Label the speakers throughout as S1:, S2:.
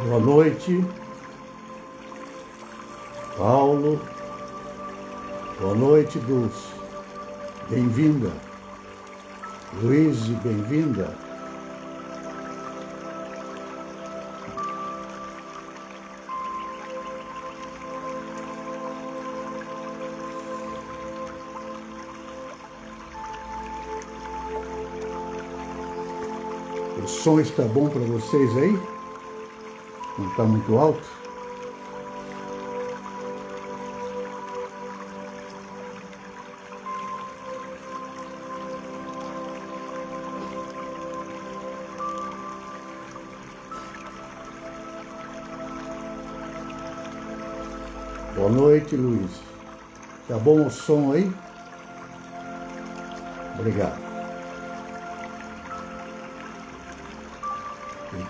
S1: Boa noite, Paulo. Boa noite, Dulce. Bem-vinda. Luiz, bem-vinda. O som está bom para vocês aí? Não está muito alto? Boa noite, Luiz. Tá bom o som aí? Obrigado.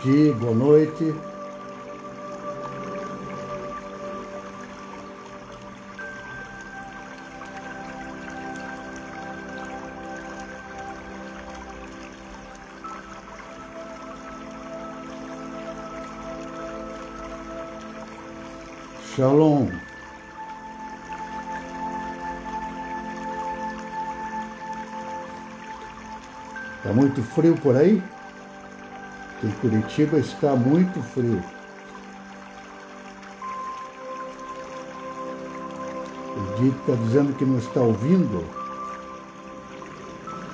S1: Edi, boa noite. Shalom. Tá muito frio por aí? Em Curitiba está muito frio. O Dito está dizendo que não está ouvindo.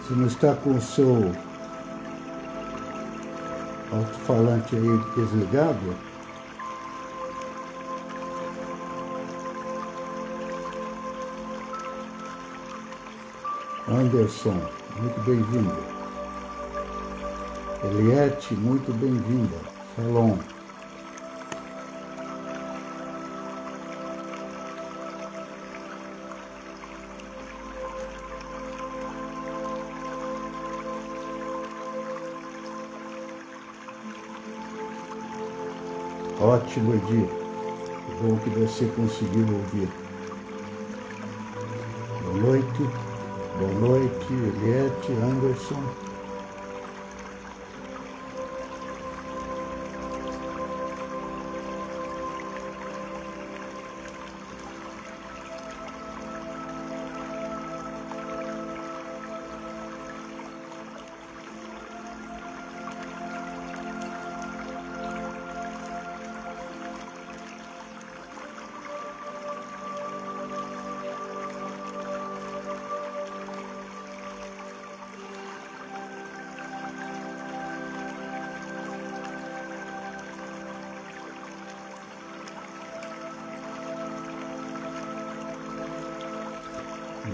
S1: Se não está com o seu alto-falante aí desligado. Anderson, muito bem-vindo. Eliette, muito bem-vinda. Shalom. Ótimo, Edi. Que bom que você conseguiu ouvir. Boa noite. Boa noite, Eliette, Anderson.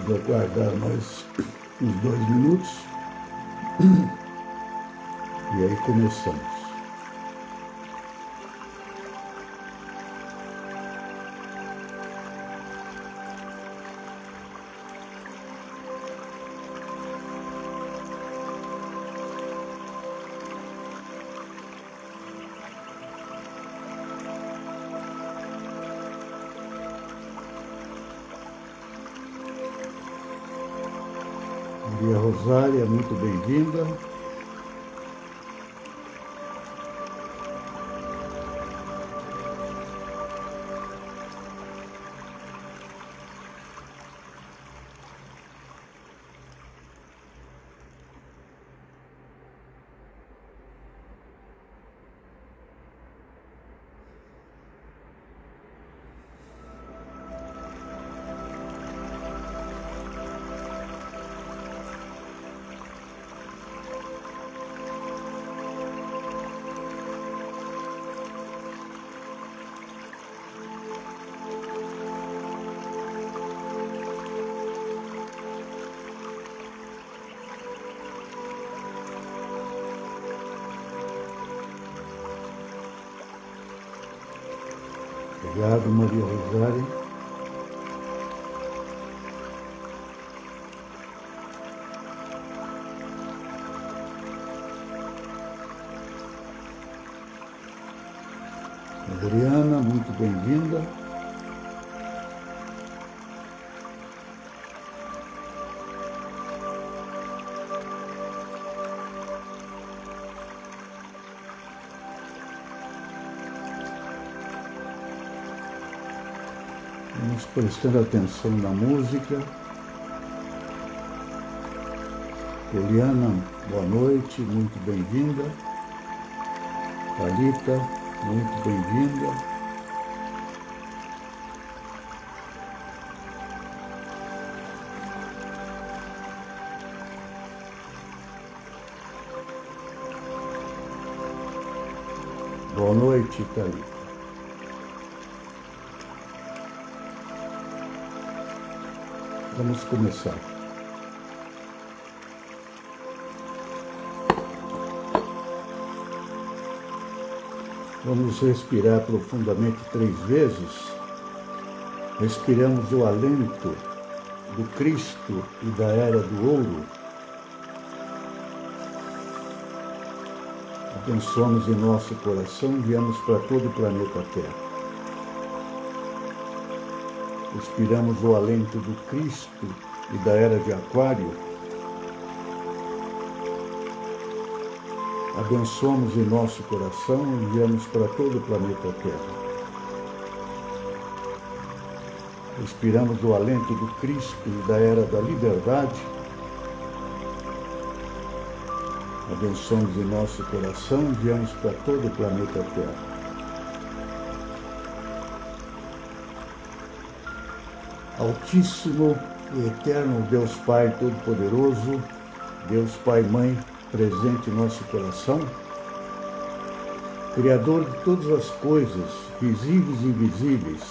S1: Vou aguardar mais uns 2 minutos e aí começamos. Maria Rosária, muito bem-vinda. Obrigado, Maria Rosário. Adriana, muito bem-vinda. Vamos prestando atenção na música. Poliana, boa noite, muito bem-vinda. Thalita, muito bem-vinda. Boa noite, Thalita. Vamos começar. Vamos respirar profundamente 3 vezes. Respiramos o alento do Cristo e da Era do Ouro. Abençoamos em nosso coração e enviamos para todo o planeta Terra. Respiramos o alento do Cristo e da Era de Aquário. Abençoamos em nosso coração e enviamos para todo o planeta Terra. Respiramos o alento do Cristo e da Era da Liberdade. Abençoamos em nosso coração e enviamos para todo o planeta Terra. Altíssimo e eterno Deus Pai Todo-Poderoso, Deus Pai Mãe, presente em nosso coração, Criador de todas as coisas, visíveis e invisíveis,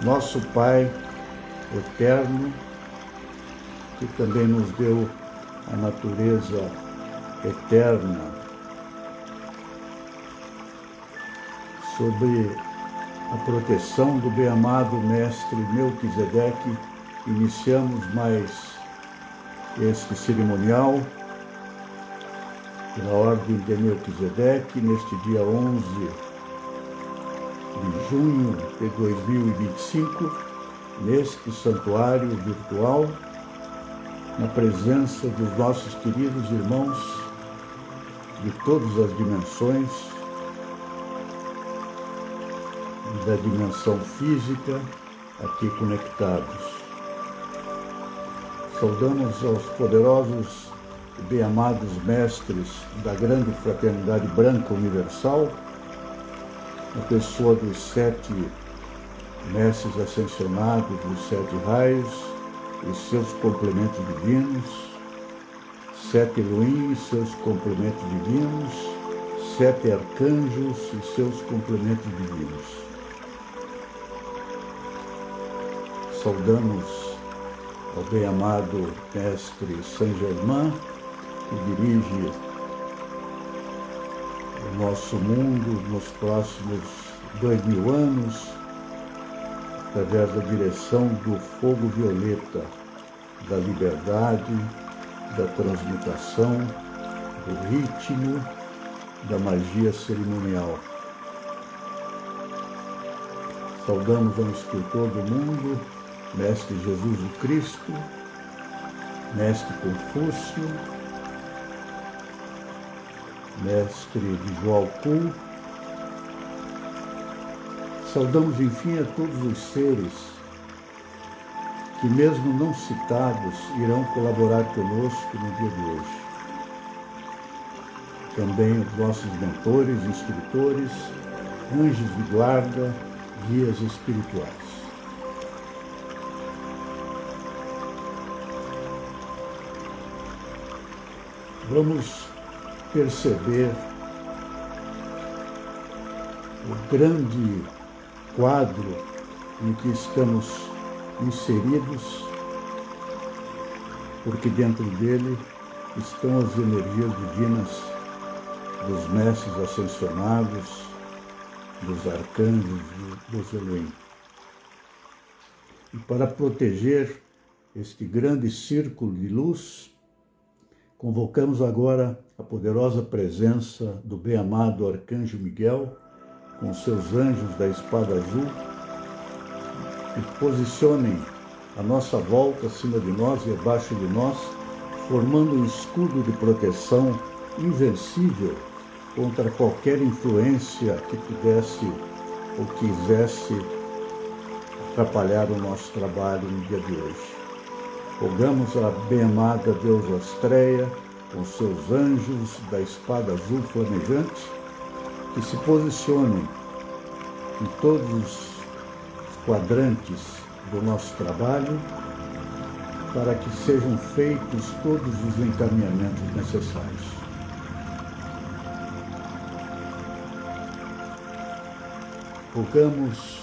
S1: nosso Pai eterno, que também nos deu a natureza eterna, sobre a proteção do bem-amado Mestre Melquisedeque, iniciamos mais este cerimonial pela ordem de Melquisedeque, neste dia 11 de junho de 2025, neste santuário virtual, na presença dos nossos queridos irmãos de todas as dimensões, da dimensão física, aqui conectados. Saudamos aos poderosos e bem-amados mestres da grande fraternidade branca universal, na pessoa dos 7 mestres ascensionados dos 7 raios e seus complementos divinos, 7 Elohim e seus complementos divinos, 7 arcanjos e seus complementos divinos. Saudamos ao bem-amado Mestre Saint-Germain, que dirige o nosso mundo nos próximos 2000 anos, através da direção do fogo violeta, da liberdade, da transmutação, do ritmo, da magia cerimonial. Saudamos ao escritor do mundo, Mestre Jesus o Cristo, Mestre Confúcio, Mestre Visual-Kun. Saudamos, enfim, a todos os seres que, mesmo não citados, irão colaborar conosco no dia de hoje. Também os nossos mentores, instrutores, anjos de guarda, guias espirituais. Vamos perceber o grande quadro em que estamos inseridos, porque dentro dele estão as energias divinas dos mestres ascensionados, dos arcanjos, dos Elohim. E para proteger este grande círculo de luz, convocamos agora a poderosa presença do bem-amado Arcanjo Miguel, com seus anjos da espada azul, que posicionem a nossa volta acima de nós e abaixo de nós, formando um escudo de proteção invencível contra qualquer influência que pudesse ou quisesse atrapalhar o nosso trabalho no dia de hoje. Rogamos a bem-amada deusa Astreia, com seus anjos da espada azul flamejante, que se posicionem em todos os quadrantes do nosso trabalho, para que sejam feitos todos os encaminhamentos necessários. Rogamos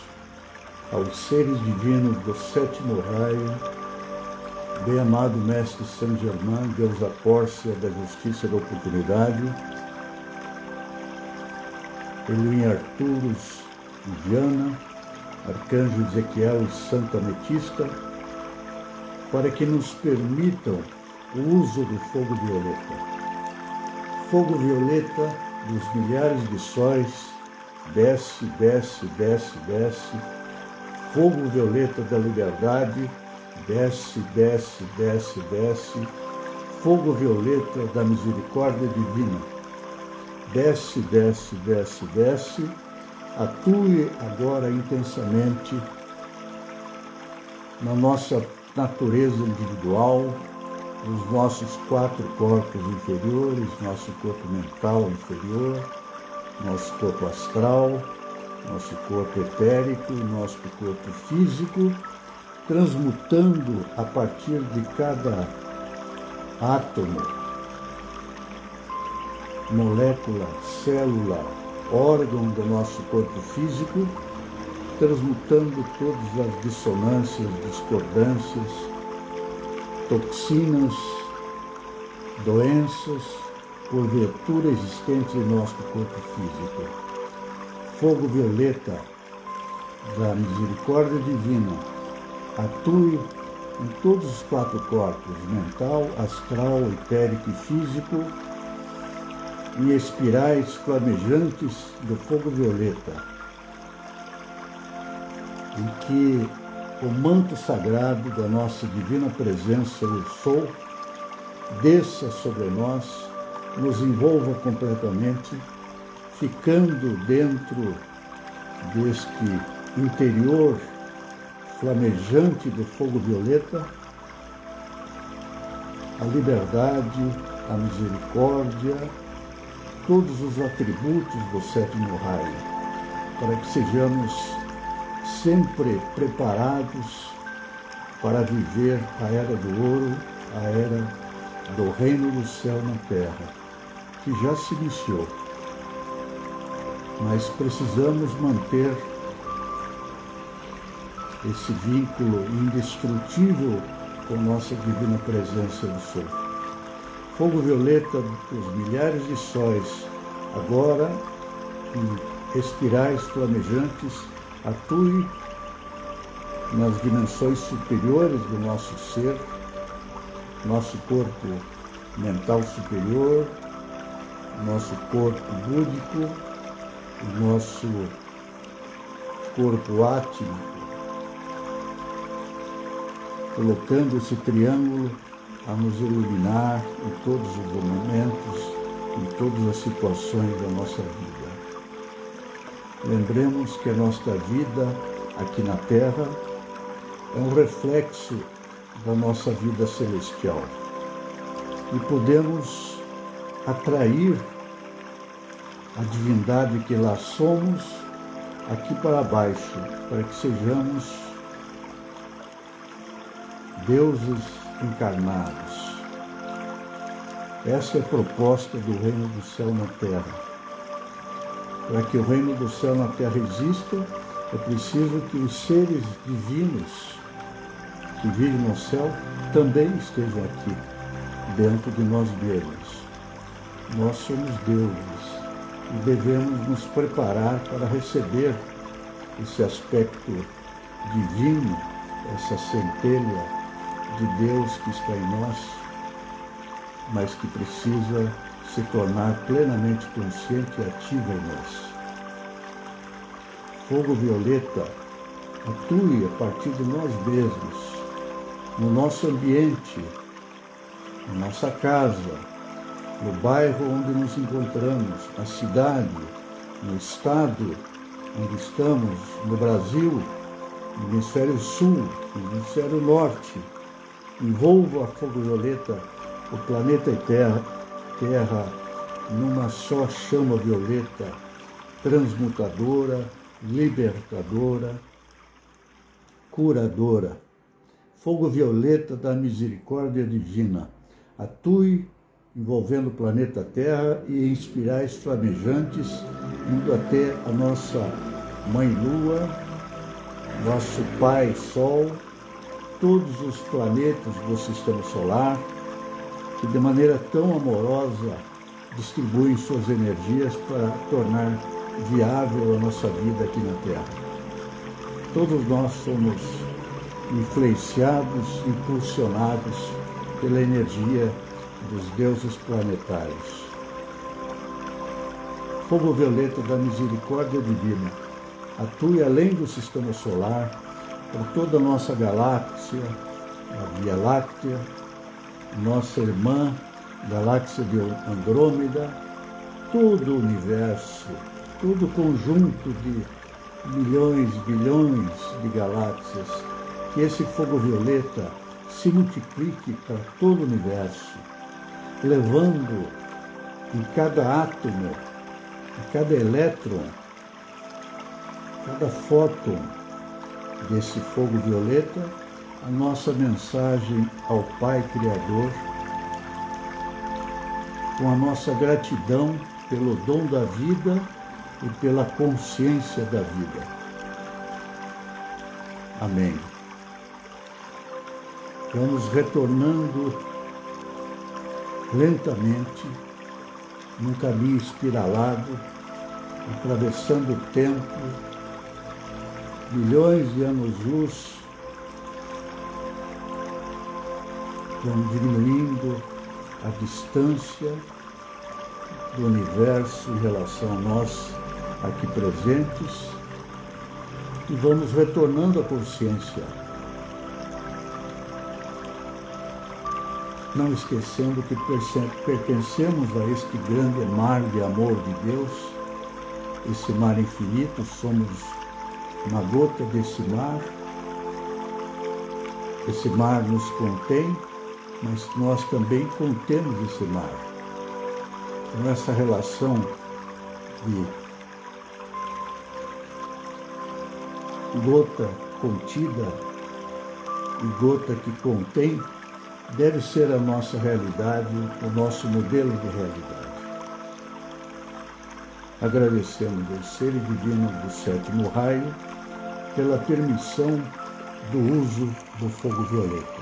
S1: aos seres divinos do sétimo raio, bem-amado Mestre Saint-Germain, deusa Pórcia da Justiça e da Oportunidade, Elohim Arturus e Diana, Arcanjo Ezequiel e Santa Ametista, para que nos permitam o uso do fogo violeta. Fogo violeta dos milhares de sóis, desce, desce, desce, desce. Fogo violeta da liberdade, desce, desce, desce, desce. Fogo violeta da misericórdia divina, desce, desce, desce, desce. Atue agora intensamente na nossa natureza individual, nos nossos 4 corpos inferiores, nosso corpo mental inferior, nosso corpo astral, nosso corpo etérico, nosso corpo físico, transmutando a partir de cada átomo, molécula, célula, órgão do nosso corpo físico, transmutando todas as dissonâncias, discordâncias, toxinas, doenças, porventura existentes em nosso corpo físico. Fogo violeta da misericórdia divina atue em todos os 4 corpos, mental, astral, etérico e físico, em espirais flamejantes do fogo violeta, em que o manto sagrado da nossa divina presença, o Sol, desça sobre nós, nos envolva completamente, ficando dentro deste interior flamejante do fogo violeta, a liberdade, a misericórdia, todos os atributos do sétimo raio, para que sejamos sempre preparados para viver a era do ouro, a era do reino do céu na terra, que já se iniciou. Mas precisamos manter esse vínculo indestrutível com nossa divina presença do Sol. Fogo violeta dos milhares de sóis, agora em espirais flamejantes, atue nas dimensões superiores do nosso ser, nosso corpo mental superior, nosso corpo búdico, nosso corpo átmico, colocando esse triângulo a nos iluminar em todos os momentos, em todas as situações da nossa vida. Lembremos que a nossa vida aqui na Terra é um reflexo da nossa vida celestial e podemos atrair a divindade que lá somos aqui para baixo, para que sejamos deuses encarnados. Essa é a proposta do reino do céu na terra. Para que o reino do céu na terra exista, é preciso que os seres divinos que vivem no céu também estejam aqui, dentro de nós mesmos. Nós somos deuses e devemos nos preparar para receber esse aspecto divino, essa centelha de Deus que está em nós, mas que precisa se tornar plenamente consciente e ativa em nós. Fogo violeta atue a partir de nós mesmos, no nosso ambiente, na nossa casa, no bairro onde nos encontramos, na cidade, no estado, onde estamos, no Brasil, no hemisfério sul, no hemisfério norte, envolva a fogo violeta o planeta Terra numa só chama violeta, transmutadora, libertadora, curadora. Fogo violeta da misericórdia divina, atue envolvendo o planeta Terra e espirais flamejantes, indo até a nossa Mãe Lua, nosso Pai Sol, todos os planetas do Sistema Solar, que de maneira tão amorosa distribuem suas energias para tornar viável a nossa vida aqui na Terra. Todos nós somos influenciados, impulsionados pela energia dos deuses planetários. Fogo violeta da misericórdia divina, atue além do Sistema Solar, para toda a nossa galáxia, a Via Láctea, nossa irmã, galáxia de Andrômeda, todo o universo, todo o conjunto de milhões, bilhões de galáxias, que esse fogo violeta se multiplique para todo o universo, levando em cada átomo, em cada elétron, cada fóton desse fogo violeta, a nossa mensagem ao Pai Criador, com a nossa gratidão pelo dom da vida e pela consciência da vida. Amém. Vamos retornando lentamente num caminho espiralado, atravessando o tempo, milhões de anos-luz, vamos diminuindo a distância do universo em relação a nós aqui presentes e vamos retornando à consciência, não esquecendo que pertencemos a este grande mar de amor de Deus, esse mar infinito, somos uma gota desse mar, esse mar nos contém, mas nós também contemos esse mar. Então, essa relação de gota contida e gota que contém deve ser a nossa realidade, o nosso modelo de realidade. Agradecemos ao Ser Divino do Sétimo Raio pela permissão do uso do fogo violeta.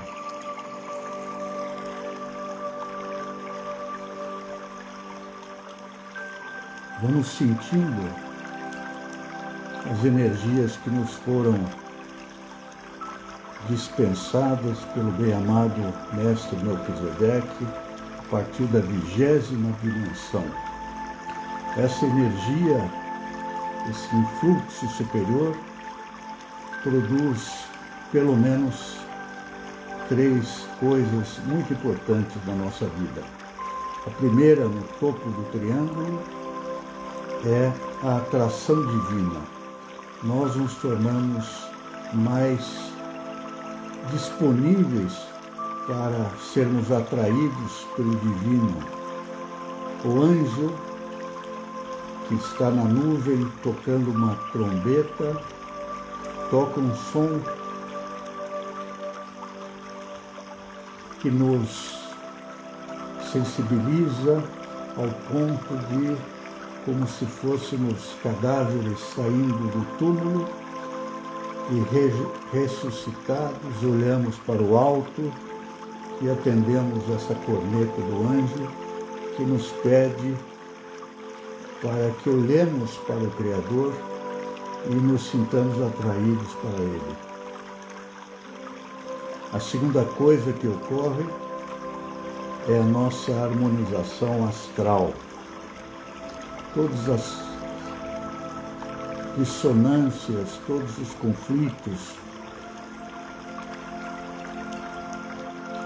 S1: Vamos sentindo as energias que nos foram dispensadas pelo bem-amado Mestre Melquisedeque a partir da 20ª dimensão. Essa energia, esse influxo superior, produz pelo menos 3 coisas muito importantes na nossa vida. A primeira, no topo do triângulo, é a atração divina. Nós nos tornamos mais disponíveis para sermos atraídos pelo divino. O anjo que está na nuvem tocando uma trombeta, toca um som que nos sensibiliza ao ponto de, como se fôssemos cadáveres saindo do túmulo e ressuscitados, olhamos para o alto e atendemos essa corneta do anjo que nos pede para que olhemos para o Criador e nos sintamos atraídos para Ele. A segunda coisa que ocorre é a nossa harmonização astral. Todas as dissonâncias, todos os conflitos,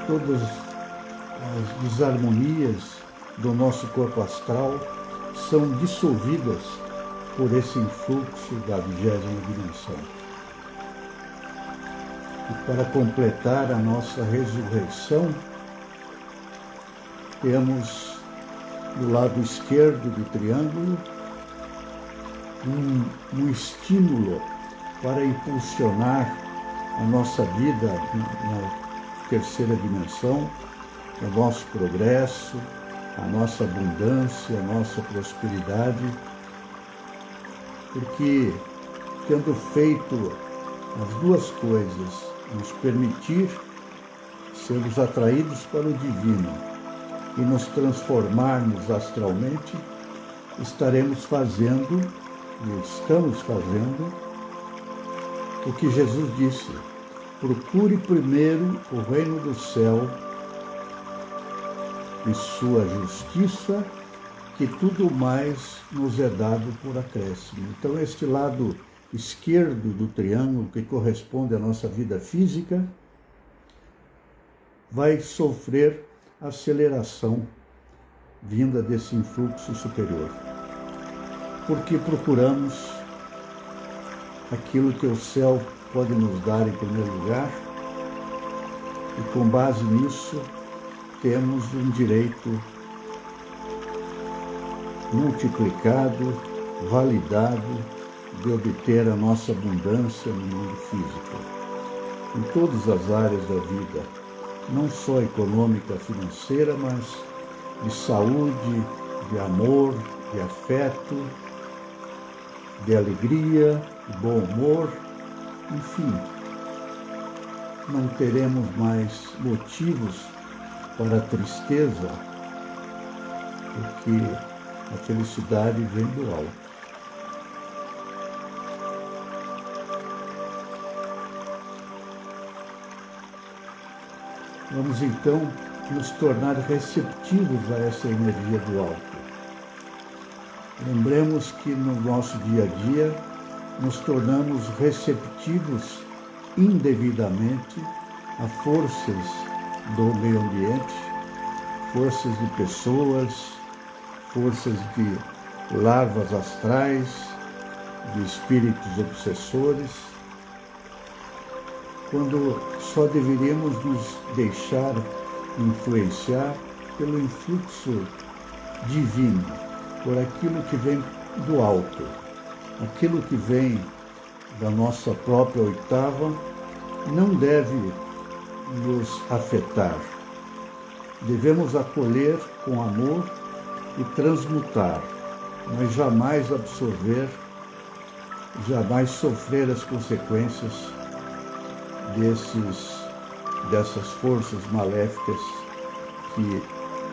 S1: todas as desarmonias do nosso corpo astral são dissolvidas por esse influxo da 20ª dimensão. E para completar a nossa ressurreição, temos do lado esquerdo do triângulo um estímulo para impulsionar a nossa vida na 3ª dimensão, o nosso progresso, a nossa abundância, a nossa prosperidade, porque tendo feito as duas coisas, nos permitir sermos atraídos para o divino e nos transformarmos astralmente, estaremos fazendo, e estamos fazendo, o que Jesus disse: procure primeiro o reino do céu e sua justiça, que tudo mais nos é dado por acréscimo. Então, este lado esquerdo do triângulo, que corresponde à nossa vida física, vai sofrer aceleração vinda desse influxo superior, porque procuramos aquilo que o céu pode nos dar em primeiro lugar, e com base nisso temos um direito multiplicado, validado, de obter a nossa abundância no mundo físico, em todas as áreas da vida, não só econômica, financeira, mas de saúde, de amor, de afeto, de alegria, de bom humor, enfim. Não teremos mais motivos para a tristeza, porque a felicidade vem do alto. Vamos então nos tornar receptivos a essa energia do alto. Lembremos que no nosso dia a dia nos tornamos receptivos indevidamente a forças do meio ambiente, forças de pessoas, forças de larvas astrais, de espíritos obsessores, quando só deveríamos nos deixar influenciar pelo influxo divino, por aquilo que vem do alto, aquilo que vem da nossa própria oitava não deve nos afetar. Devemos acolher com amor e transmutar, mas jamais absorver, jamais sofrer as consequências dessas forças maléficas que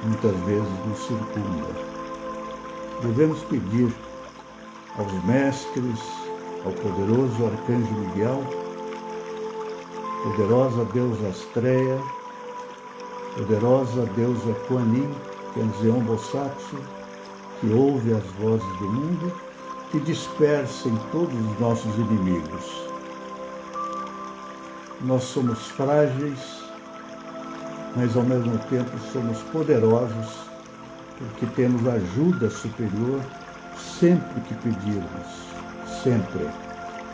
S1: muitas vezes nos circundam. Devemos pedir aos mestres, ao poderoso Arcanjo Miguel, poderosa deusa Astreia, poderosa deusa Kuan Yin, Tenzin Bosatsu, que ouve as vozes do mundo, que dispersem todos os nossos inimigos. Nós somos frágeis, mas ao mesmo tempo somos poderosos, porque temos ajuda superior sempre que pedirmos, sempre.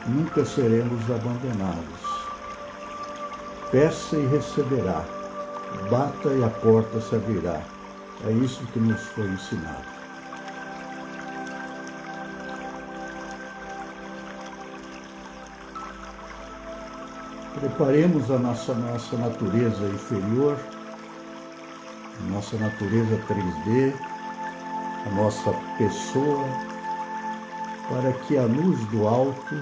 S1: Nunca seremos abandonados. Peça e receberá, bata e a porta se abrirá. É isso que nos foi ensinado. Preparemos a nossa natureza inferior, a nossa natureza 3D, a nossa pessoa, para que a luz do alto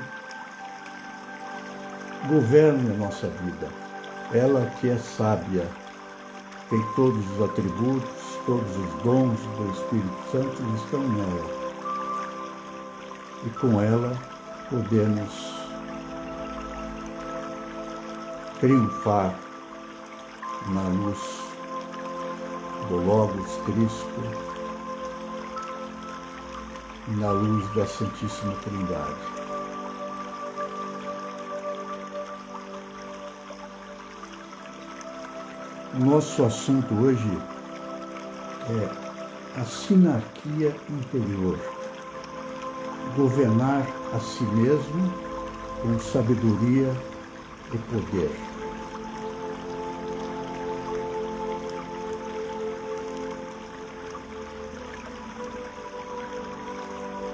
S1: governe a nossa vida. Ela que é sábia, tem todos os atributos, todos os dons do Espírito Santo estão nela. E com ela podemos triunfar na luz do Logos Cristo e na luz da Santíssima Trindade. O nosso assunto hoje é a sinarquia interior. governar a si mesmo com sabedoria e poder.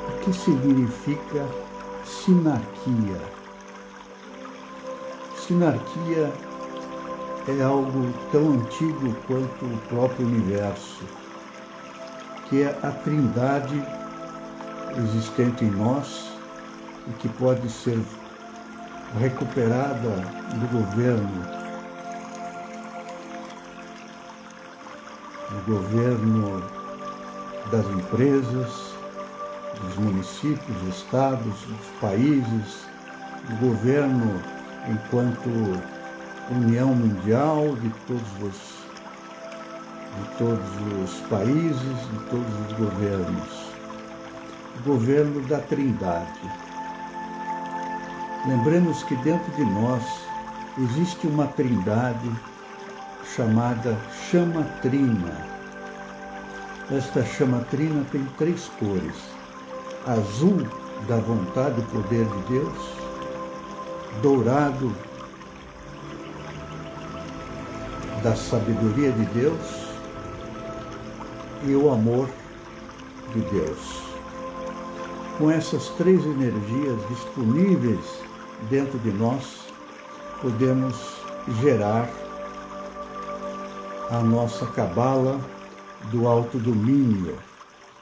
S1: O que significa sinarquia? Sinarquia é algo tão antigo quanto o próprio universo, que é a trindade existente em nós e que pode ser recuperada no governo das empresas, dos municípios, dos estados, dos países, do governo enquanto união mundial de todos os países, de todos os governos. O governo da Trindade. Lembremos que dentro de nós existe uma trindade chamada chama trina. Esta chama trina tem 3 cores: azul, da vontade e poder de Deus; dourado, da sabedoria de Deus; e o amor de Deus. Com essas 3 energias disponíveis dentro de nós, podemos gerar a nossa cabala do autodomínio,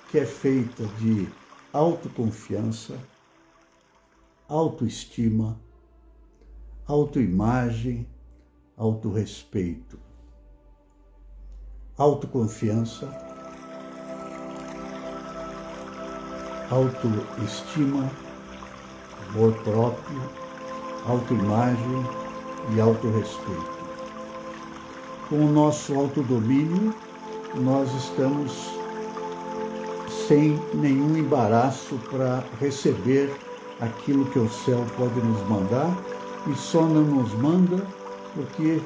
S1: que é feita de autoconfiança, autoestima, autoimagem, autorrespeito. Autoconfiança, autoestima, amor próprio, autoimagem e autorrespeito. Com o nosso autodomínio, nós estamos sem nenhum embaraço para receber aquilo que o céu pode nos mandar, e só não nos manda porque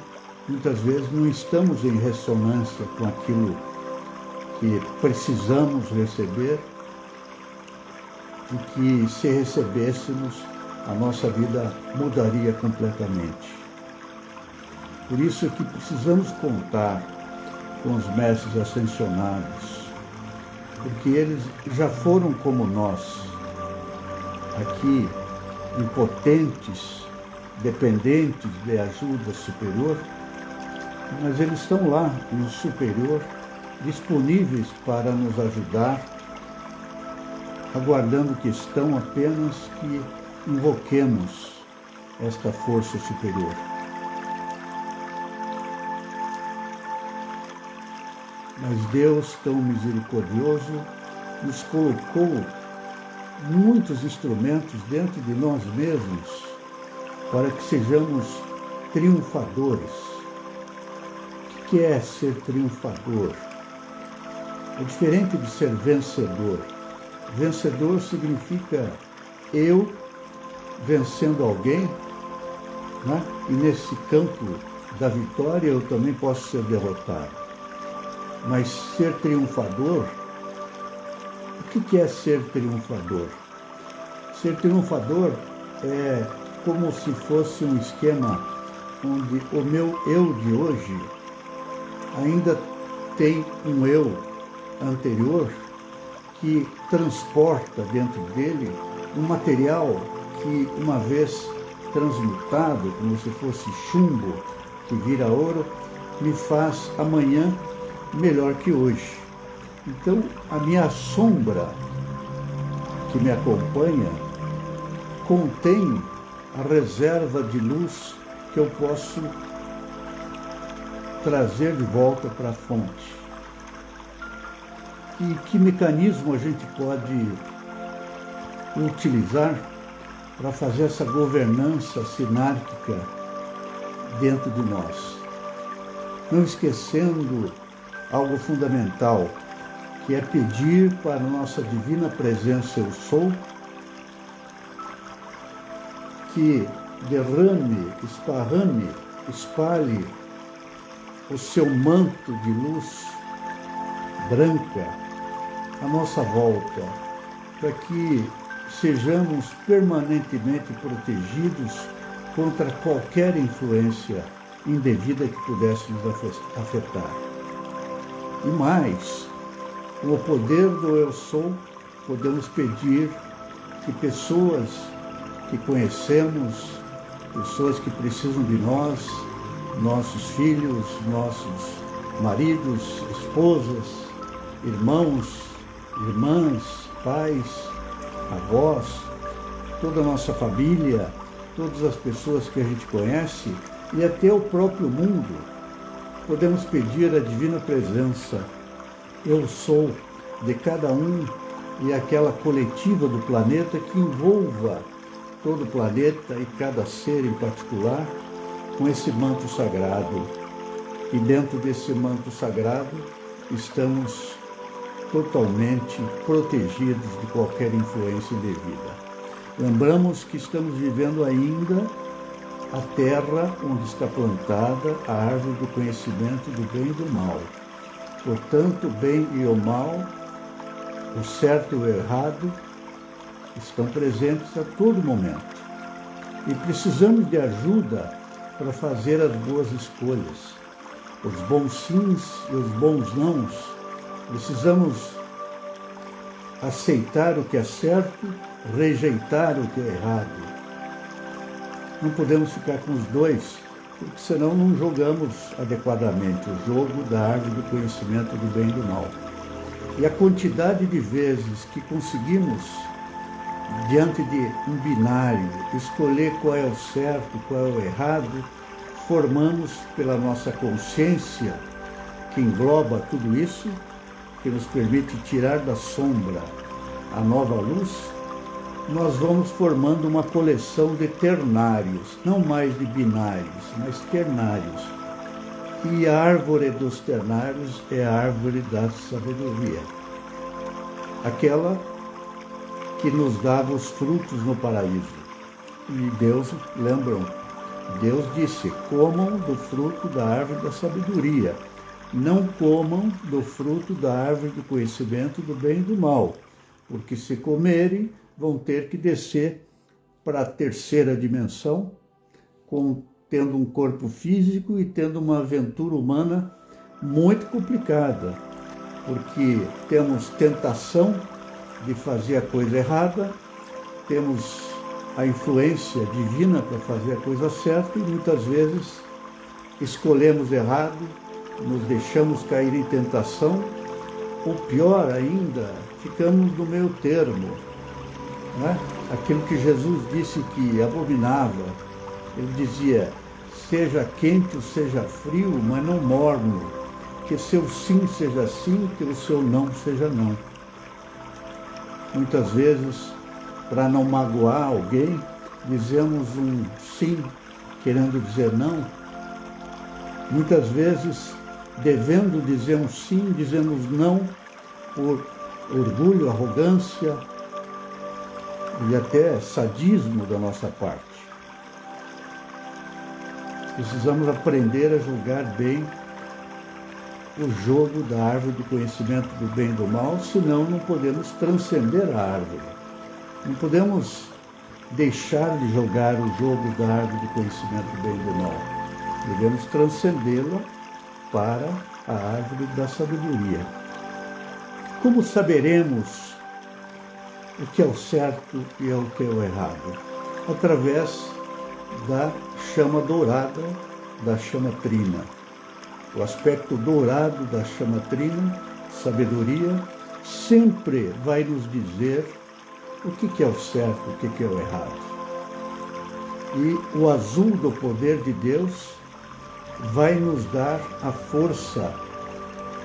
S1: muitas vezes não estamos em ressonância com aquilo que precisamos receber, e que, se recebêssemos, a nossa vida mudaria completamente. Por isso é que precisamos contar com os mestres ascensionados, porque eles já foram como nós, aqui, impotentes, dependentes de ajuda superior, mas eles estão lá no superior, disponíveis para nos ajudar, aguardando que estão apenas que invoquemos esta força superior. Mas Deus, tão misericordioso, nos colocou muitos instrumentos dentro de nós mesmos para que sejamos triunfadores. O que é ser triunfador? É diferente de ser vencedor. Vencedor significa eu vencendo alguém, né? E nesse campo da vitória eu também posso ser derrotado. Mas ser triunfador, o que é ser triunfador? Ser triunfador é como se fosse um esquema onde o meu eu de hoje ainda tem um eu anterior que transporta dentro dele um material que, uma vez transmutado, como se fosse chumbo que vira ouro, me faz amanhã melhor que hoje. Então, a minha sombra que me acompanha contém a reserva de luz que eu posso trazer de volta para a fonte. E que mecanismo a gente pode utilizar para fazer essa governança sinárquica dentro de nós? Não esquecendo algo fundamental, que é pedir para a nossa divina presença eu sou, que derrame, esparrame, espalhe o seu manto de luz branca à nossa volta, para que sejamos permanentemente protegidos contra qualquer influência indevida que pudesse nos afetar. E mais, com o poder do Eu Sou, podemos pedir que pessoas que conhecemos, pessoas que precisam de nós, nossos filhos, nossos maridos, esposas, irmãos, irmãs, pais, avós, toda a nossa família, todas as pessoas que a gente conhece e até o próprio mundo, podemos pedir a divina presença, Eu Sou, de cada um e aquela coletiva do planeta que envolva todo o planeta e cada ser em particular com esse manto sagrado. E dentro desse manto sagrado estamos totalmente protegidos de qualquer influência indevida. Lembramos que estamos vivendo ainda a terra onde está plantada a árvore do conhecimento do bem e do mal. Portanto, o bem e o mal, o certo e o errado, estão presentes a todo momento. E precisamos de ajuda para fazer as boas escolhas, os bons sims e os bons nãos. Precisamos aceitar o que é certo, rejeitar o que é errado. Não podemos ficar com os dois, porque senão não jogamos adequadamente o jogo da árvore do conhecimento do bem e do mal. E a quantidade de vezes que conseguimos, diante de um binário, escolher qual é o certo, qual é o errado, formamos pela nossa consciência, que engloba tudo isso, que nos permite tirar da sombra a nova luz, nós vamos formando uma coleção de ternários, não mais de binários, mas ternários. E a árvore dos ternários é a árvore da sabedoria, aquela que nos dava os frutos no paraíso. E Deus, lembram, Deus disse, comam do fruto da árvore da sabedoria, não comam do fruto da árvore do conhecimento do bem e do mal, porque se comerem, vão ter que descer para a terceira dimensão, tendo um corpo físico e tendo uma aventura humana muito complicada, porque temos tentação de fazer a coisa errada, temos a influência divina para fazer a coisa certa e muitas vezes escolhemos errado, nos deixamos cair em tentação, ou pior ainda, ficamos no meio termo, né? Aquilo que Jesus disse que abominava, ele dizia, seja quente ou seja frio, mas não morno, que seu sim seja sim, que o seu não seja não. Muitas vezes, para não magoar alguém, dizemos um sim, querendo dizer não. Muitas vezes, devendo dizer um sim, dizemos não por orgulho, arrogância e até sadismo da nossa parte. Precisamos aprender a julgar bem o jogo da árvore do conhecimento do bem e do mal, senão não podemos transcender a árvore. Não podemos deixar de jogar o jogo da árvore do conhecimento do bem e do mal. Devemos transcendê-la para a árvore da sabedoria. Como saberemos o que é o certo e o que é o errado? Através da chama dourada, da chama trina. O aspecto dourado da chama trina, sabedoria, sempre vai nos dizer o que é o certo, o que é o errado. E o azul do poder de Deus vai nos dar a força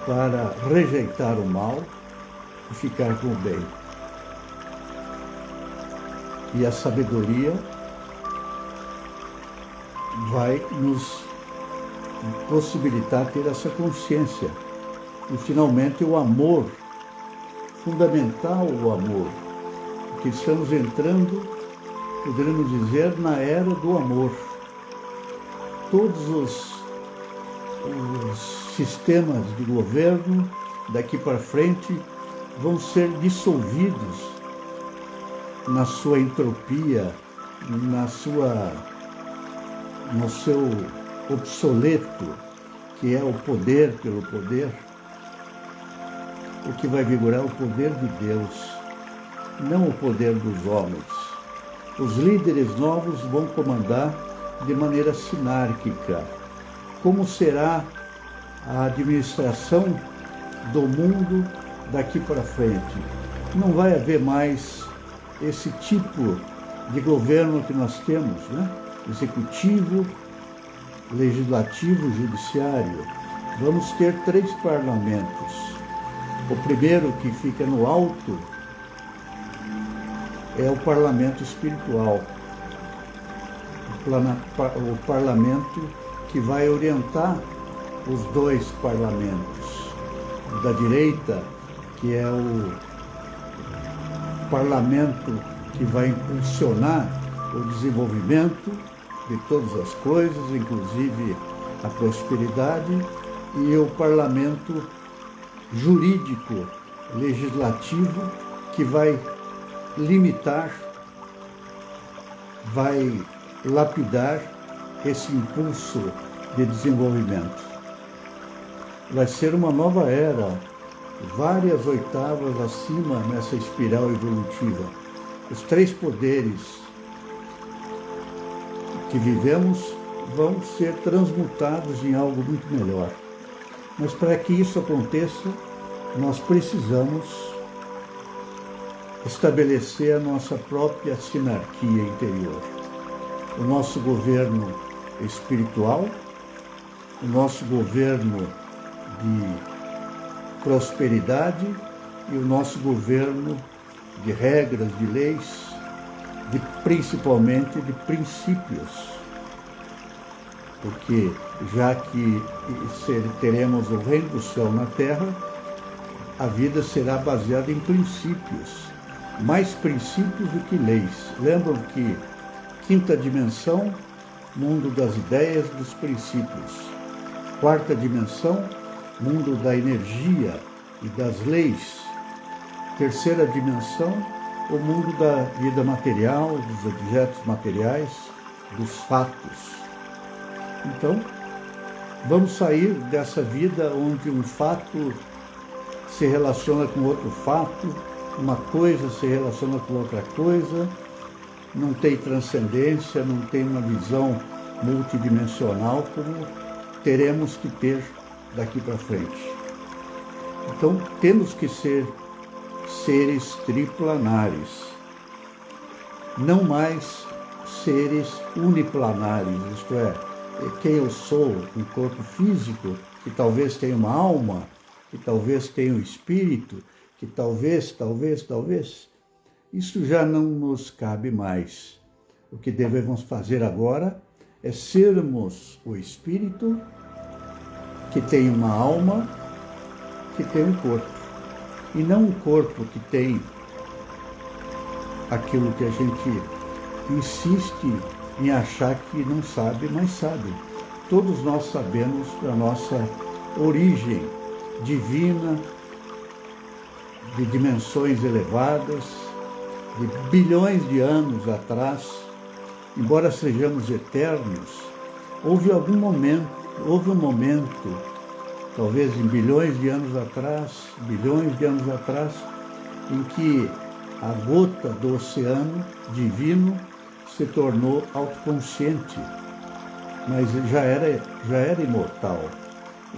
S1: para rejeitar o mal e ficar com o bem. E a sabedoria vai nos possibilitar ter essa consciência. E, finalmente, o amor, fundamental o amor, porque estamos entrando, poderíamos dizer, na era do amor. Todos os sistemas de governo, daqui para frente, vão ser dissolvidos na sua entropia, no seu obsoleto, que é o poder pelo poder, o que vai vigorar é o poder de Deus, não o poder dos homens. Os líderes novos vão comandar de maneira sinárquica. Como será a administração do mundo daqui para frente? Não vai haver mais esse tipo de governo que nós temos, né? Executivo, legislativo, judiciário. Vamos ter 3 parlamentos. O primeiro, que fica no alto, é o parlamento espiritual. O parlamento que vai orientar os 2 parlamentos. O da direita, que é o parlamento que vai impulsionar o desenvolvimento de todas as coisas, inclusive a prosperidade, e o parlamento jurídico, legislativo, que vai limitar, vai lapidar esse impulso de desenvolvimento. Vai ser uma nova era, várias oitavas acima nessa espiral evolutiva. Os 3 poderes que vivemos vão ser transmutados em algo muito melhor. Mas para que isso aconteça, nós precisamos estabelecer a nossa própria sinarquia interior. O nosso governo espiritual, o nosso governo de prosperidade e o nosso governo de regras, de leis, principalmente de princípios. Porque já que teremos o reino do céu na terra, a vida será baseada em princípios, mais princípios do que leis. Lembram que 5ª dimensão, mundo das ideias, dos princípios. 4ª dimensão, mundo da energia e das leis. 3ª dimensão, o mundo da vida material, dos objetos materiais, dos fatos. Então, vamos sair dessa vida onde um fato se relaciona com outro fato, uma coisa se relaciona com outra coisa, não tem transcendência, não tem uma visão multidimensional como teremos que ter daqui para frente. Então, temos que ser seres triplanares, não mais seres uniplanares, isto é, quem eu sou, um corpo físico, que talvez tenha uma alma, que talvez tenha um espírito, que talvez, isso já não nos cabe mais. O que devemos fazer agora é sermos o espírito que tem uma alma, que tem um corpo, e não um corpo que tem aquilo que a gente insiste em achar que não sabe, mas sabe. Todos nós sabemos da nossa origem divina, de dimensões elevadas, de bilhões de anos atrás. Embora sejamos eternos, houve um momento, talvez em bilhões de anos atrás, em que a gota do oceano divino se tornou autoconsciente, mas já era imortal,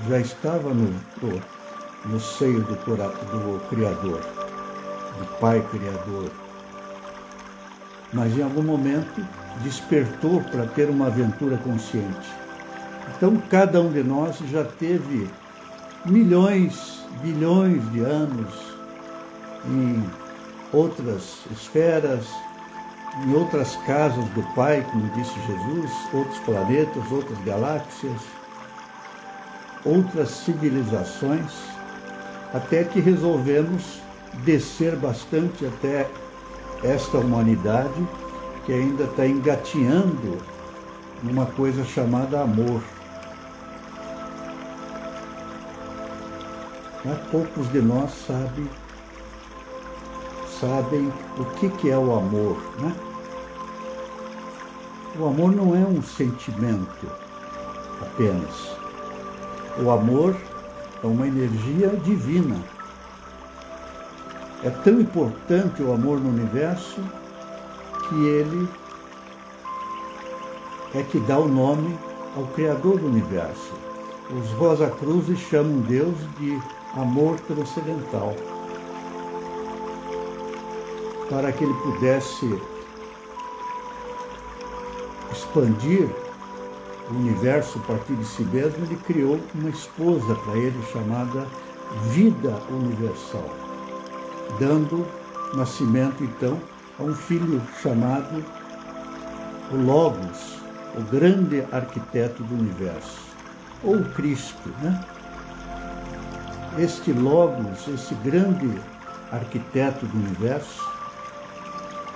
S1: já estava no seio do Criador, do Pai Criador. Mas em algum momento despertou para ter uma aventura consciente. Então cada um de nós já teve milhões, bilhões de anos em outras esferas, em outras casas do Pai, como disse Jesus, outros planetas, outras galáxias, outras civilizações, até que resolvemos descer bastante até esta humanidade que ainda está engatinhando numa coisa chamada amor. sabem o que é o amor, né? O amor não é um sentimento apenas. O amor é uma energia divina. É tão importante o amor no universo que ele é que dá o nome ao Criador do universo. Os Rosacruzes chamam Deus de amor transcendental. Para que ele pudesse expandir o universo a partir de si mesmo, ele criou uma esposa para ele chamada Vida Universal, dando nascimento, então, a um filho chamado o Logos, o grande arquiteto do universo, ou o Cristo, né? Este Logos, esse grande arquiteto do universo,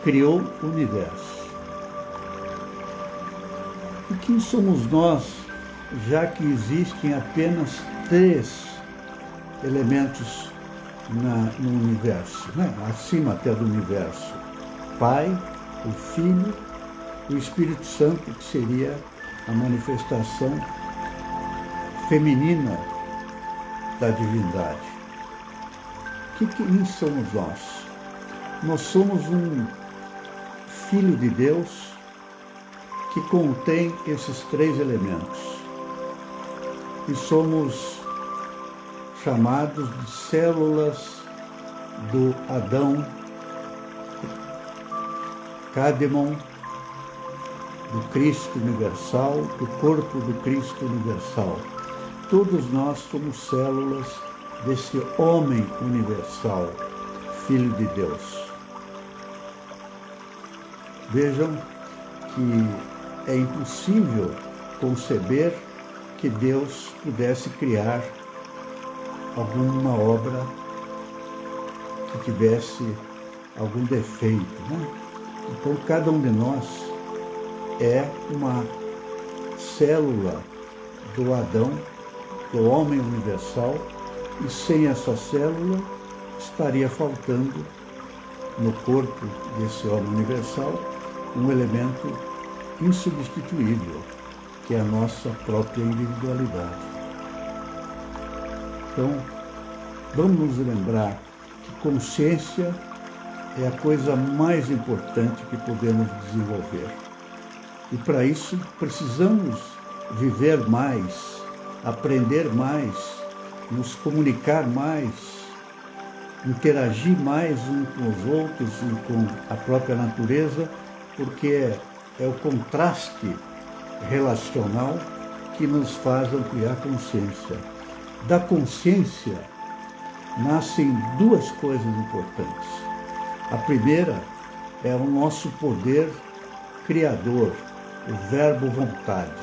S1: criou o universo. E quem somos nós, já que existem apenas 3 elementos no universo, né? Acima até do universo? Pai, o Filho, o Espírito Santo, que seria a manifestação feminina da divindade. Quem somos nós? Nós somos um Filho de Deus que contém esses 3 elementos. E somos chamados de células do Adão Cadmon, do Cristo universal, do corpo do Cristo universal. Todos nós somos células desse homem universal, Filho de Deus. Vejam que é impossível conceber que Deus pudesse criar alguma obra que tivesse algum defeito, né? Então, cada um de nós é uma célula do Adão, do homem universal, e sem essa célula estaria faltando no corpo desse homem universal um elemento insubstituível, que é a nossa própria individualidade. Então, vamos nos lembrar que consciência é a coisa mais importante que podemos desenvolver. E para isso precisamos viver mais, aprender mais, nos comunicar mais, interagir mais uns com os outros e com a própria natureza, porque é o contraste relacional que nos faz ampliar a consciência. Da consciência nascem 2 coisas importantes. A primeira é o nosso poder criador, o verbo vontade.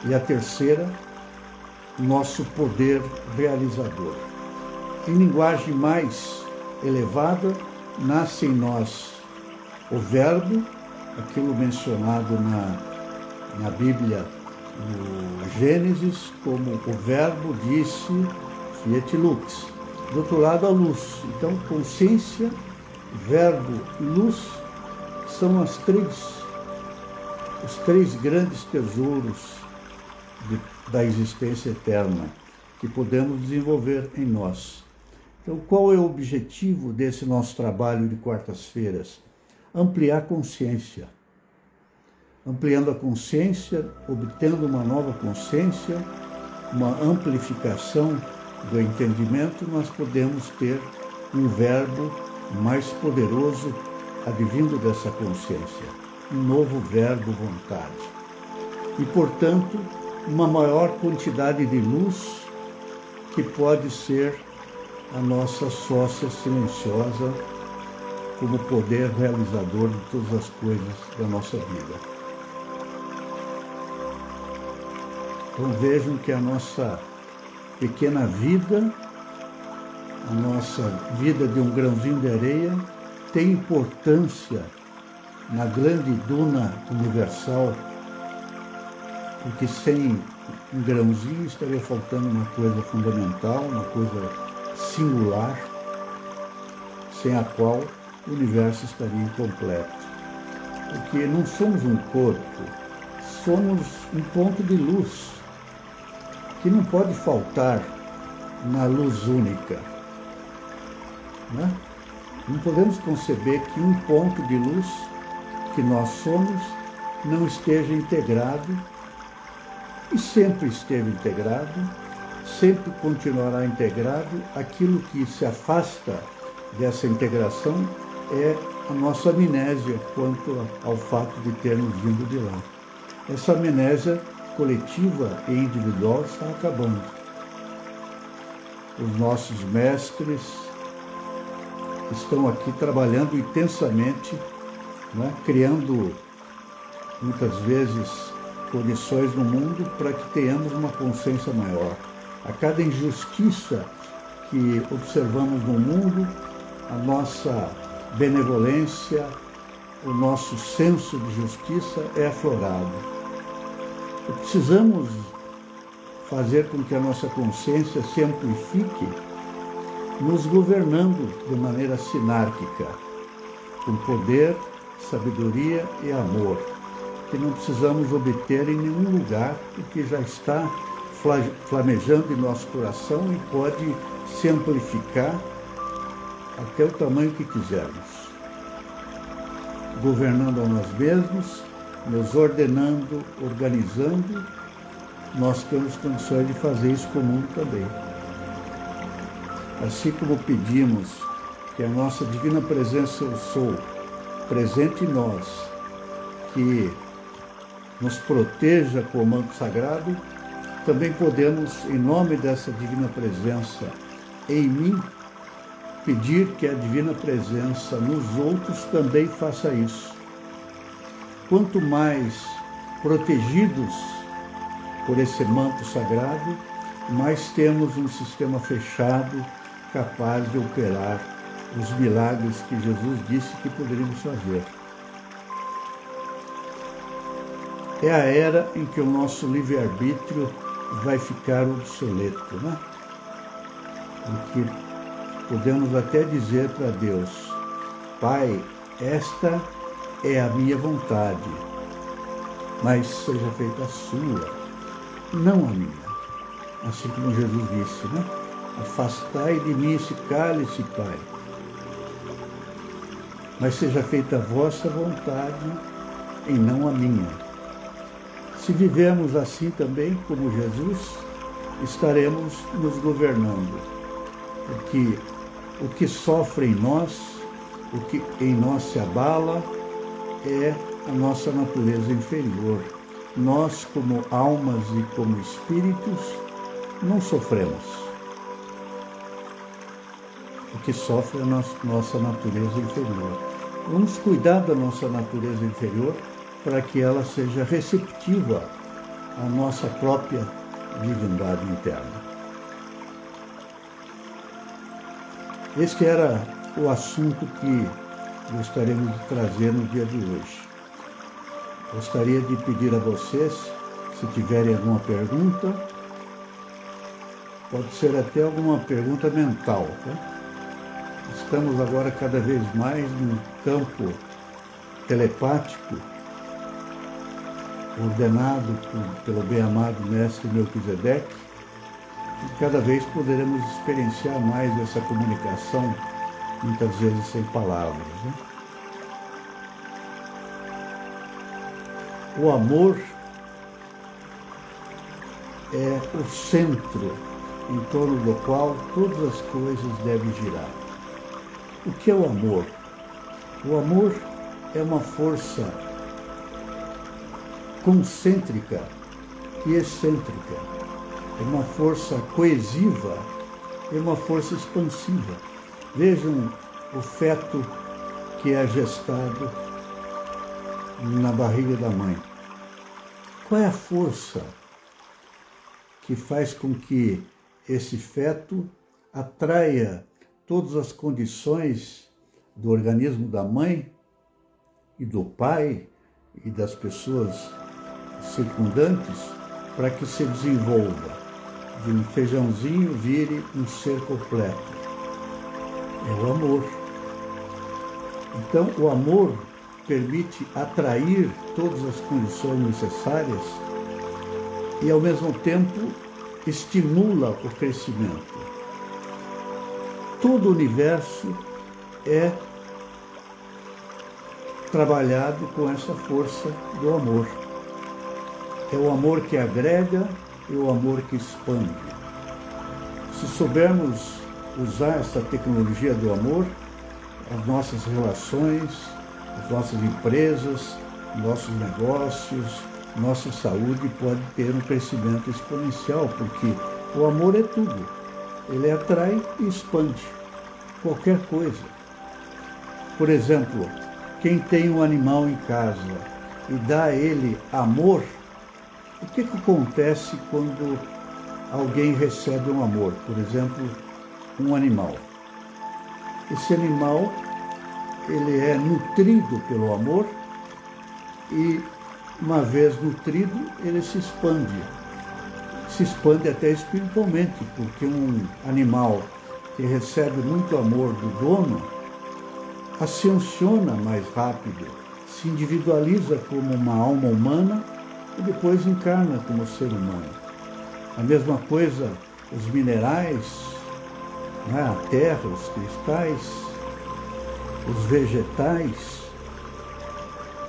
S1: E a terceira, nosso poder realizador. Em linguagem mais elevada, nasce em nós o verbo, aquilo mencionado na Bíblia, no Gênesis, como o verbo disse fiat lux. Do outro lado, a luz. Então, consciência, verbo, luz, são os 3 grandes tesouros da existência eterna que podemos desenvolver em nós. Então, qual é o objetivo desse nosso trabalho de quartas-feiras? Ampliar a consciência. Ampliando a consciência, obtendo uma nova consciência, uma amplificação do entendimento, nós podemos ter um verbo mais poderoso advindo dessa consciência, um novo verbo vontade. E, portanto, uma maior quantidade de luz que pode ser a nossa sócia silenciosa como poder realizador de todas as coisas da nossa vida. Então vejam que a nossa pequena vida, a nossa vida de um grãozinho de areia, tem importância na grande duna universal, porque sem um grãozinho estaria faltando uma coisa fundamental, uma coisa singular, sem a qual o universo estaria incompleto. Porque não somos um corpo, somos um ponto de luz que não pode faltar na luz única, né? Não podemos conceber que um ponto de luz que nós somos não esteja integrado, e sempre esteve integrado, sempre continuará integrado. Aquilo que se afasta dessa integração é a nossa amnésia quanto ao fato de termos vindo de lá. Essa amnésia coletiva e individual está acabando. Os nossos mestres estão aqui trabalhando intensamente, né, criando muitas vezes condições no mundo para que tenhamos uma consciência maior. A cada injustiça que observamos no mundo, a nossa benevolência, o nosso senso de justiça é aflorado. E precisamos fazer com que a nossa consciência se amplifique, nos governando de maneira sinárquica, com poder, sabedoria e amor, que não precisamos obter em nenhum lugar, porque já está flamejando em nosso coração e pode se amplificar até o tamanho que quisermos. Governando a nós mesmos, nos ordenando, organizando, nós temos condições de fazer isso com o mundo também. Assim como pedimos que a nossa divina presença Eu Sou, presente em nós, que nos proteja com o manto sagrado, também podemos, em nome dessa divina presença em mim, pedir que a divina presença nos outros também faça isso. Quanto mais protegidos por esse manto sagrado, mais temos um sistema fechado capaz de operar os milagres que Jesus disse que poderíamos fazer. É a era em que o nosso livre-arbítrio vai ficar obsoleto, né? Em que podemos até dizer para Deus: Pai, esta é a minha vontade, mas seja feita a sua, não a minha. Assim como Jesus disse, né? Afastai de mim esse cálice, Pai, mas seja feita a vossa vontade e não a minha. Se vivemos assim também, como Jesus, estaremos nos governando. Porque o que sofre em nós, o que em nós se abala, é a nossa natureza inferior. Nós, como almas e como espíritos, não sofremos. O que sofre é a nossa natureza inferior. Vamos cuidar da nossa natureza inferior para que ela seja receptiva à nossa própria divindade interna. Este era o assunto que gostaríamos de trazer no dia de hoje. Gostaria de pedir a vocês, se tiverem alguma pergunta, pode ser até alguma pergunta mental, tá? Estamos agora cada vez mais num campo telepático, ordenado pelo bem-amado Mestre Melquisedeque, e cada vez poderemos experienciar mais essa comunicação, muitas vezes sem palavras, né? O amor é o centro em torno do qual todas as coisas devem girar. O que é o amor? O amor é uma força concêntrica e excêntrica. É uma força coesiva, é uma força expansiva. Vejam o feto que é gestado na barriga da mãe. Qual é a força que faz com que esse feto atraia todas as condições do organismo da mãe e do pai e das pessoas circundantes para que se desenvolva, de um feijãozinho vire um ser completo? É o amor. Então, o amor permite atrair todas as condições necessárias e, ao mesmo tempo, estimula o crescimento. Todo o universo é trabalhado com essa força do amor. É o amor que agrega e o amor que expande. Se soubermos usar essa tecnologia do amor, as nossas relações, as nossas empresas, nossos negócios, nossa saúde pode ter um crescimento exponencial, porque o amor é tudo. Ele atrai e expande qualquer coisa. Por exemplo, quem tem um animal em casa e dá a ele amor, o que acontece quando alguém recebe um amor? Por exemplo, um animal. Esse animal, ele é nutrido pelo amor e, uma vez nutrido, ele se expande. Se expande até espiritualmente, porque um animal que recebe muito amor do dono ascensiona mais rápido, se individualiza como uma alma humana e depois encarna como ser humano. A mesma coisa, os minerais, a terra, os cristais, os vegetais,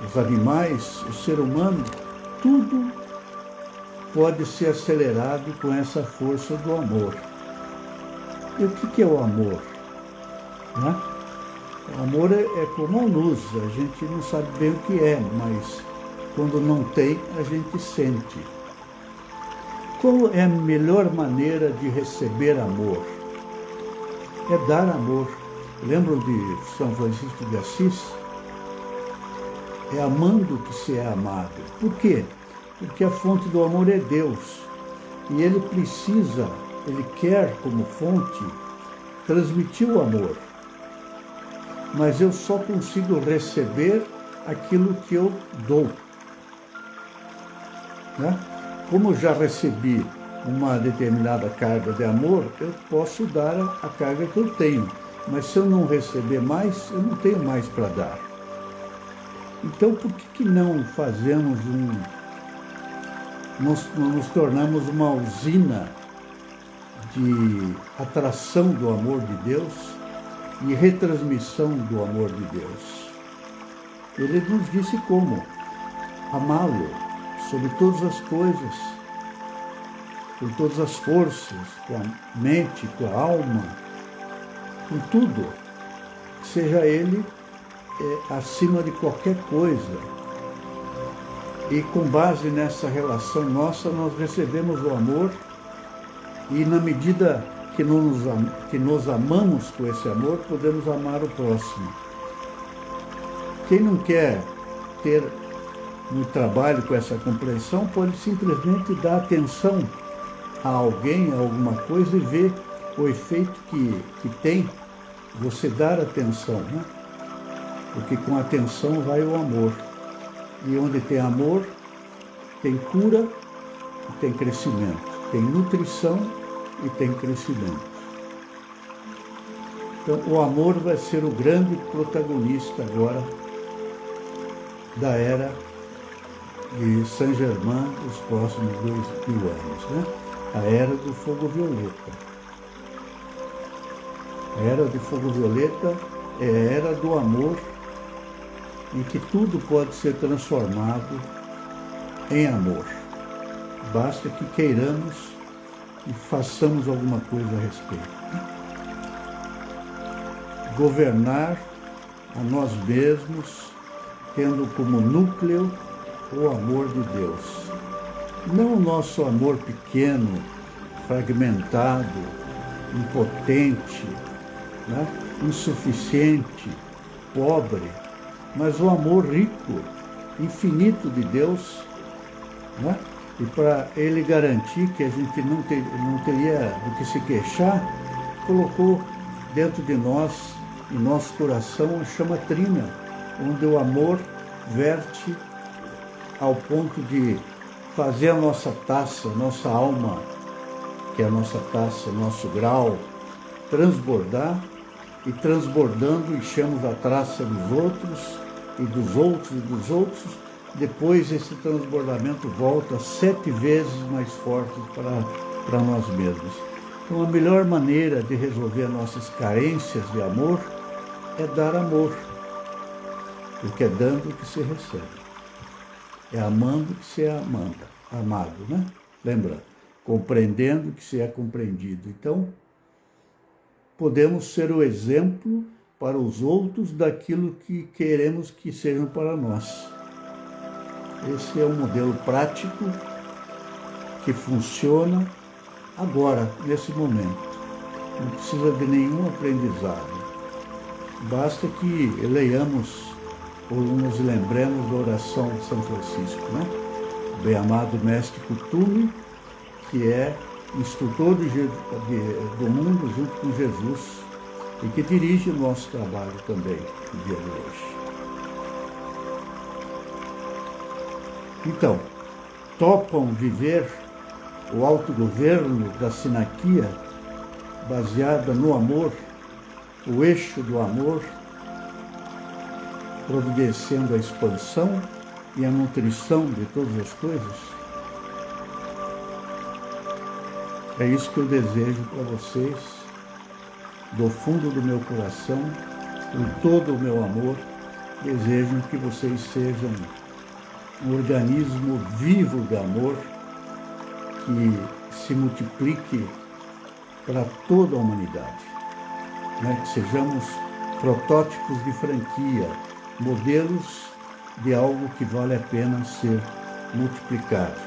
S1: os animais, o ser humano, tudo pode ser acelerado com essa força do amor. E o que é o amor? Né? O amor é como a luz, a gente não sabe bem o que é, mas quando não tem, a gente sente. Qual é a melhor maneira de receber amor? É dar amor. Lembram de São Francisco de Assis? É amando que se é amado. Por quê? Porque a fonte do amor é Deus. E ele precisa, ele quer como fonte, transmitir o amor. Mas eu só consigo receber aquilo que eu dou. Né? Como eu já recebi uma determinada carga de amor, eu posso dar a carga que eu tenho. Mas se eu não receber mais, eu não tenho mais para dar. Então, por que não fazemos nos tornamos uma usina de atração do amor de Deus e retransmissão do amor de Deus? Ele nos disse como amá-lo sobre todas as coisas, com todas as forças, com a mente, com a alma, com tudo, seja ele acima de qualquer coisa. E com base nessa relação nossa, nós recebemos o amor e na medida que nos amamos com esse amor, podemos amar o próximo. Quem não quer ter um trabalho com essa compreensão, pode simplesmente dar atenção a alguém, a alguma coisa e ver o efeito que tem você dar atenção, né? Porque com atenção vai o amor. E onde tem amor, tem cura e tem crescimento. Tem nutrição e tem crescimento. Então, o amor vai ser o grande protagonista agora da era de Saint-Germain dos próximos 2000 anos, né? A era do fogo violeta. A era do fogo violeta é a era do amor, em que tudo pode ser transformado em amor. Basta que queiramos e façamos alguma coisa a respeito. Governar a nós mesmos, tendo como núcleo o amor de Deus. Não o nosso amor pequeno, fragmentado, impotente, né? Insuficiente, pobre, mas o amor rico, infinito de Deus, né? E para ele garantir que a gente não teria do que se queixar, colocou dentro de nós, em nosso coração, a chama trina, onde o amor verte ao ponto de fazer a nossa taça, nossa alma, que é a nossa taça, nosso grau, transbordar e transbordando, enchemos a taça dos outros, e dos outros, e dos outros. Depois esse transbordamento volta 7 vezes mais forte para nós mesmos. Então a melhor maneira de resolver nossas carências de amor é dar amor, porque é dando que se recebe. É amando que se é amado, né? Lembra? Compreendendo que se é compreendido. Então, podemos ser o exemplo para os outros daquilo que queremos que sejam para nós. Esse é um modelo prático que funciona agora, nesse momento. Não precisa de nenhum aprendizado. Basta que leiamos ou nos lembremos da oração de São Francisco, né? O bem-amado Mestre Cutume, que é instrutor do mundo junto com Jesus e que dirige o nosso trabalho também no dia de hoje. Então, topam viver o autogoverno da sinarquia baseada no amor, o eixo do amor, providenciando a expansão e a nutrição de todas as coisas? É isso que eu desejo para vocês, do fundo do meu coração, com todo o meu amor. Desejo que vocês sejam um organismo vivo de amor, que se multiplique para toda a humanidade, né? Que sejamos protótipos de franquia, modelos de algo que vale a pena ser multiplicado.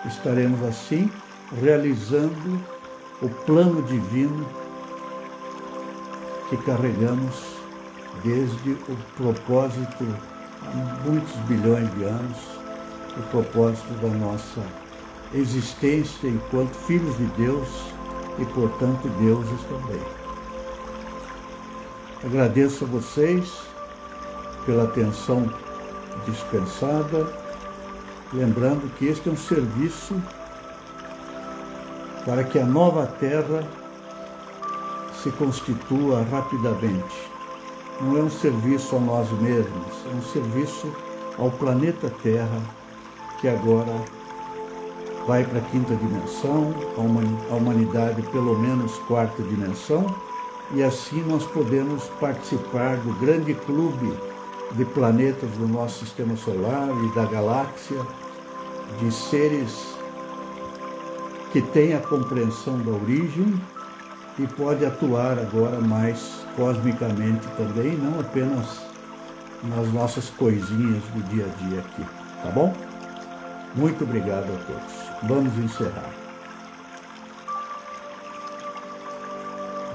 S1: Estaremos assim realizando o plano divino que carregamos desde o propósito há muitos bilhões de anos, o propósito da nossa existência enquanto filhos de Deus e, portanto, deuses também. Agradeço a vocês pela atenção dispensada, lembrando que este é um serviço para que a nova Terra se constitua rapidamente. Não é um serviço a nós mesmos, é um serviço ao planeta Terra, que agora vai para a 5ª dimensão, a humanidade pelo menos 4ª dimensão, e assim nós podemos participar do grande clube de planetas do nosso sistema solar e da galáxia, de seres que têm a compreensão da origem e pode atuar agora mais cosmicamente também, não apenas nas nossas coisinhas do dia a dia aqui, tá bom? Muito obrigado a todos. Vamos encerrar.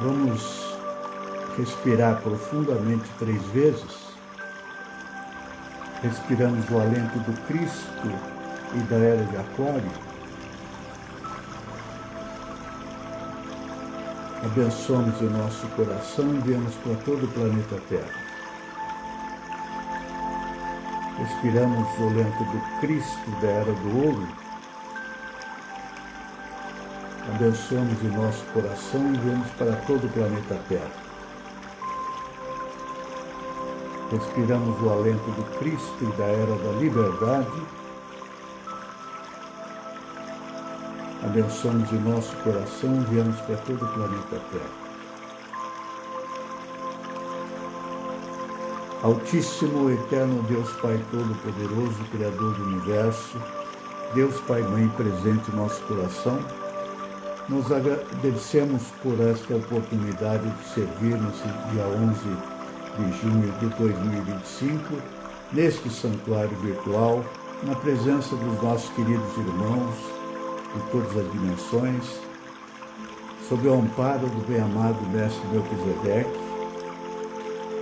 S1: Vamos respirar profundamente 3 vezes. Respiramos o alento do Cristo e da Era de Aquário. Abençoamos o nosso coração e enviamos para todo o planeta Terra. Respiramos o alento do Cristo da Era do Ouro. Abençoamos o nosso coração e enviamos para todo o planeta Terra. Respiramos o alento do Cristo e da Era da Liberdade. Abençoamos o nosso coração e enviamos para todo o planeta Terra. Altíssimo, eterno Deus Pai Todo-Poderoso, Criador do Universo, Deus Pai Mãe presente em nosso coração, nos agradecemos por esta oportunidade de servir nesse dia 11 de junho de 2025, neste santuário virtual, na presença dos nossos queridos irmãos de todas as dimensões, sob o amparo do bem-amado Mestre Melquisedeque,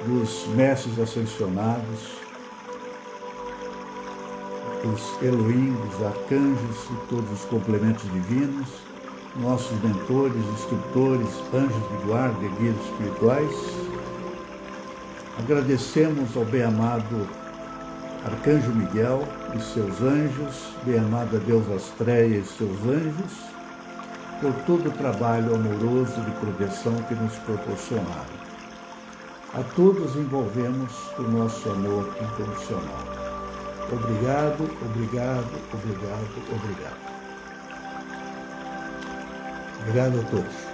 S1: dos Mestres Ascensionados, dos Elohim, dos Arcanjos e todos os complementos divinos, nossos mentores, instrutores, anjos de guarda e guias espirituais. Agradecemos ao bem-amado Arcanjo Miguel e seus anjos, bem-amada Deusa Astréia e seus anjos, por todo o trabalho amoroso de proteção que nos proporcionaram. a todos envolvemos o nosso amor incondicional. Obrigado, obrigado, obrigado, obrigado. Obrigado a todos.